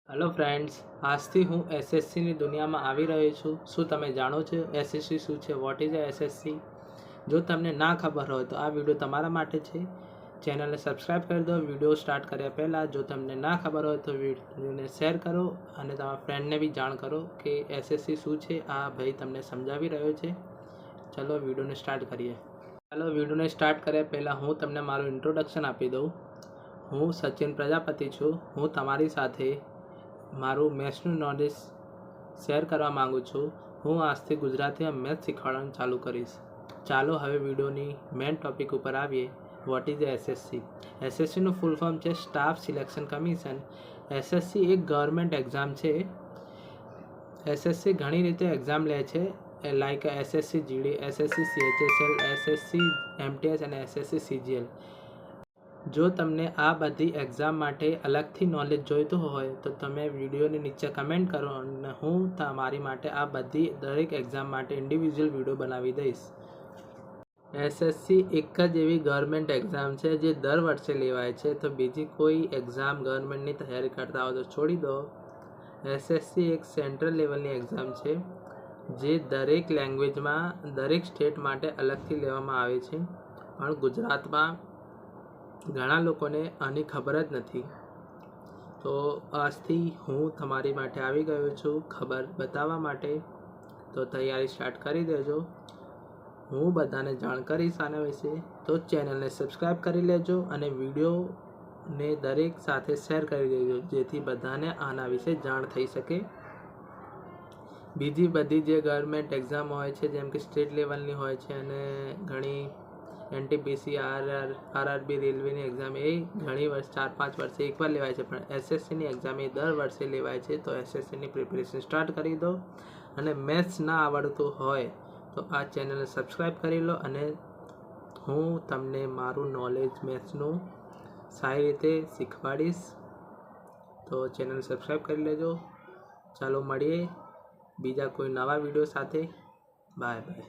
Hello friends, આજથી હું એસએસસીની દુનિયામાં આવી રહ્યો છું। શું તમે જાણો છો એસએસસી શું છે? Vote is SSC? જો તમને ના ખબર હોય તો આ વિડીયો તમારા માટે છે। ચેનલને સબસ્ક્રાઈબ કરી દો। વિડીયો સ્ટાર્ટ કર્યા પહેલાં જો તમને ના ખબર હોય તો વિડીયોને શેર કરો અને તમારા ફ્રેન્ડને બી જાણ કરો કે એસએસસી શું છે। આ ભાઈ તમને સમજાવી રહ્યો છે। ચલો વિડીયોને સ્ટાર્ટ કરીએ। ચાલો વિડીયોને સ્ટાર્ટ કર્યા પહેલાં હું તમને મારું ઇન્ટ્રોડક્શન આપી દઉં। હું સચિન પ્રજાપતિ છું। હું તમારી સાથે મારું મેથ્સનું નોલેજ શેર કરવા માગું છું। હું આજથી ગુજરાતીમાં મેથ્સ શીખવાડવાનું ચાલુ કરીશ। ચાલો હવે વિડીયોની મેઇન ટોપિક ઉપર આવીએ। What is SSC? એસએસસીનું ફૂલ ફોર્મ છે સ્ટાફ સિલેક્શન કમિશન। એસએસસી એક ગવર્મેન્ટ એક્ઝામ છે। એસએસસી ઘણી રીતે એક્ઝામ લે છે, like SSC GD, SSC CHSL, SSC MTS અને એસએસસી સીજીએલ। જો તમને આ બધી એક્ઝામ માટે અલગથી નોલેજ જોઈતું હોય તો તમે વિડીયોની નીચે કમેન્ટ કરો અને હું તમારી માટે આ બધી દરેક એક્ઝામ માટે ઇન્ડિવિજ્યુઅલ વિડીયો બનાવી દઈશ। એસએસસી એક જ એવી ગવર્મેન્ટ એક્ઝામ છે જે દર વર્ષે લેવાય છે, તો બીજી કોઈ એક્ઝામ ગવર્મેન્ટની તૈયારી કરતા હોય તો છોડી દો। એસએસસી એક સેન્ટ્રલ લેવલની એક્ઝામ છે જે દરેક લેંગ્વેજમાં દરેક સ્ટેટ માટે અલગથી લેવામાં આવે છે, પણ ગુજરાતમાં ઘણા લોકોને આની ખબર જ નથી। તો આજથી હું તમારી માટે આવી ગયો છું ખબર બતાવવા માટે। તો તૈયારી સ્ટાર્ટ કરી દેજો। હું બધાને જાણ કરીશ આના વિશે, તો ચેનલને સબસ્ક્રાઈબ કરી લેજો અને વિડીયોને દરેક સાથે શેર કરી દેજો જેથી બધાને આના વિશે જાણ થઈ શકે। બીજી બધી જે ગવર્મેન્ટ એક્ઝામ હોય છે જેમ કે સ્ટેટ લેવલની હોય છે અને ઘણી એનટીપીસી, આરઆરબી, રેલવેની એક્ઝામ એ ઘણી વર્ષ 4-5 વર્ષે એકવાર લેવાય છે, પણ એસએસસીની એક્ઝામ એ દર વર્ષે લેવાય છે। તો એસએસસીની પ્રિપેરેશન સ્ટાર્ટ કરી દો અને મેથ્સ ના આવડતું હોય તો આ ચેનલને સબસ્ક્રાઈબ કરી લો અને હું તમને મારું નોલેજ મેથ્સનું સારી રીતે શીખવાડીશ। તો ચેનલ સબસ્ક્રાઈબ કરી લેજો। ચાલો મળીએ બીજા કોઈ નવા વિડીયો સાથે। Bye bye.